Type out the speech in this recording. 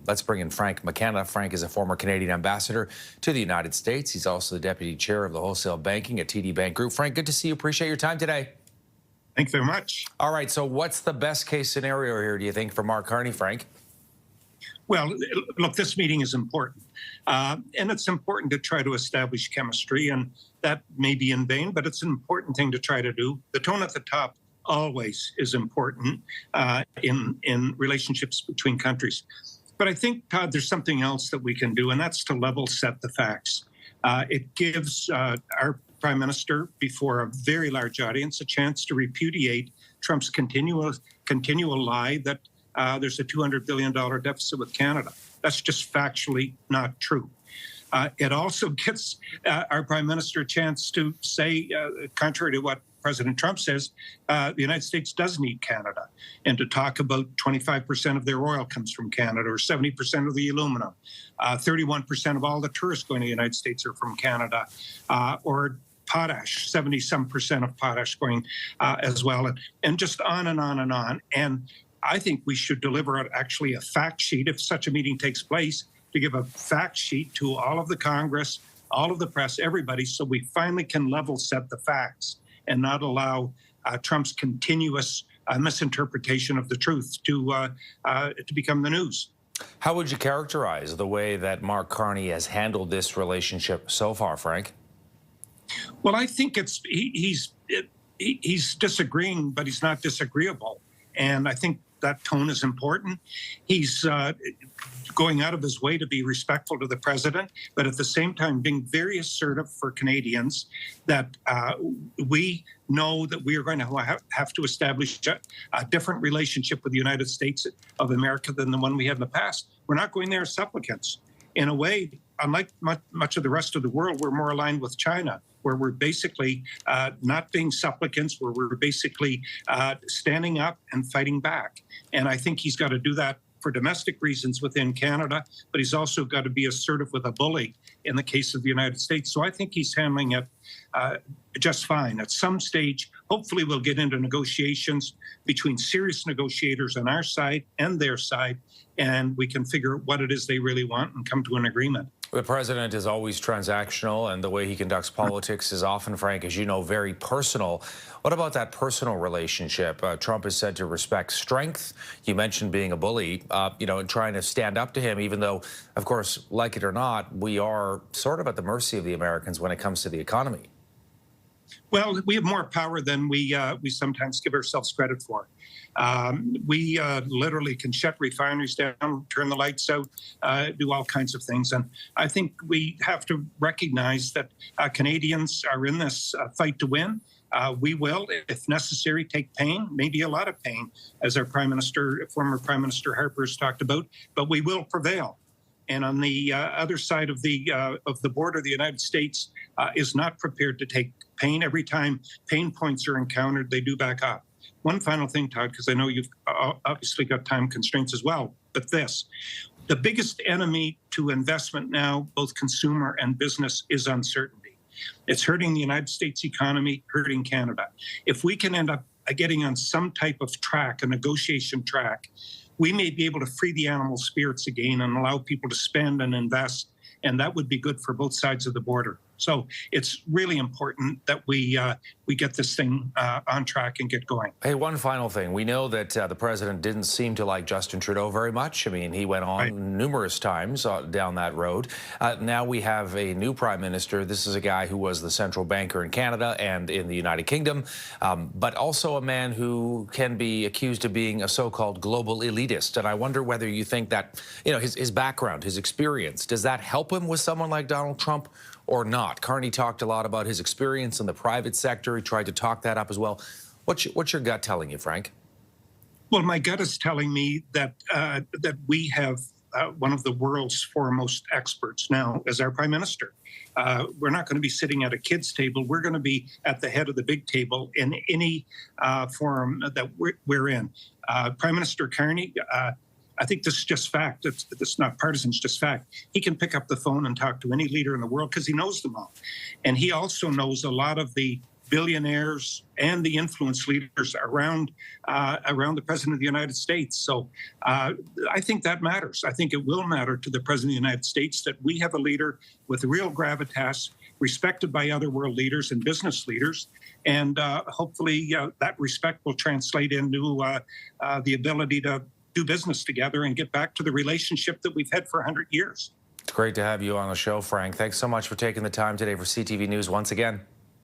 Let's bring in Frank McKenna. Frank is a former Canadian ambassador to the United States. He's also the deputy chair of the wholesale banking at TD Bank Group. Frank, good to see you. Appreciate your time today. Thanks very much. All right, so what's the best case scenario here, do you think, for Mark Carney, Frank? Well, look, this meeting is important. And it's important to try to establish chemistry, and that may be in vain, but it's an important thing to try to do. The tone at the top always is important in relationships between countries. But I think, Todd, there's something else that we can do, and that's to level set the facts. It gives our Prime Minister, before a very large audience, a chance to repudiate Trump's continual lie that there's a $200 billion deficit with Canada. That's just factually not true. It also gives our Prime Minister a chance to say, contrary to what President Trump says, the United States does need Canada, and to talk about 25% of their oil comes from Canada, or 70% of the aluminum, 31% of all the tourists going to the United States are from Canada, or potash, 70-some% of potash going as well, and just on and on and on. And I think we should deliver actually a fact sheet if such a meeting takes place, to give a fact sheet to all of the Congress, all of the press, everybody, so we finally can level set the facts and not allow Trump's continuous misinterpretation of the truth to become the news. How would you characterize the way that Mark Carney has handled this relationship so far, Frank? Well, I think he's disagreeing, but he's not disagreeable. And I think that tone is important. He's going out of his way to be respectful to the president, but at the same time being very assertive for Canadians that we know that we are going to have to establish a different relationship with the United States of America than the one we had in the past. We're not going there as supplicants. In a way, unlike much of the rest of the world, we're more aligned with China, where we're basically not being supplicants, where we're basically standing up and fighting back. And I think he's got to do that for domestic reasons within Canada, but he's also got to be assertive with a bully in the case of the United States. So I think he's handling it just fine. At some stage, hopefully we'll get into negotiations between serious negotiators on our side and their side, and we can figure out what it is they really want and come to an agreement. The president is always transactional, and the way he conducts politics is often, Frank, as you know, very personal. What about that personal relationship? Trump is said to respect strength. You mentioned being a bully, and trying to stand up to him, even though, of course, like it or not, we are sort of at the mercy of the Americans when it comes to the economy. Well, we have more power than we sometimes give ourselves credit for. We literally can shut refineries down, turn the lights out, do all kinds of things. And I think we have to recognize that Canadians are in this fight to win. We will, if necessary, take pain, maybe a lot of pain, as our former Prime Minister Harper has talked about, but we will prevail. And on the other side of the border, the United States is not prepared to take pain. Every time pain points are encountered, they do back up. One final thing, Todd, because I know you've obviously got time constraints as well, but the biggest enemy to investment now, both consumer and business, is uncertainty. It's hurting the United States economy, hurting Canada. If we can end up getting on some type of track, a negotiation track, we may be able to free the animal spirits again and allow people to spend and invest, and that would be good for both sides of the border. So it's really important that we get this thing on track and get going. Hey, one final thing. We know that the president didn't seem to like Justin Trudeau very much. I mean, he went on numerous times down that road. Now we have a new prime minister. This is a guy who was the central banker in Canada and in the United Kingdom, but also a man who can be accused of being a so-called global elitist. And I wonder whether you think that, his background, his experience, does that help him with someone like Donald Trump or not? Carney talked a lot about his experience in the private sector. He tried to talk that up as well. What's your gut telling you, Frank? Well, my gut is telling me that we have one of the world's foremost experts now as our prime minister. We're not going to be sitting at a kid's table. We're going to be at the head of the big table in any forum that we're in. Prime Minister Carney, I think this is just fact. It's not partisan, it's just fact. He can pick up the phone and talk to any leader in the world because he knows them all. And he also knows a lot of the billionaires and the influence leaders around the President of the United States. So I think that matters. I think it will matter to the President of the United States that we have a leader with real gravitas, respected by other world leaders and business leaders. And hopefully that respect will translate into the ability to do business together and get back to the relationship that we've had for 100 years. It's great to have you on the show, Frank. Thanks so much for taking the time today for CTV News once again.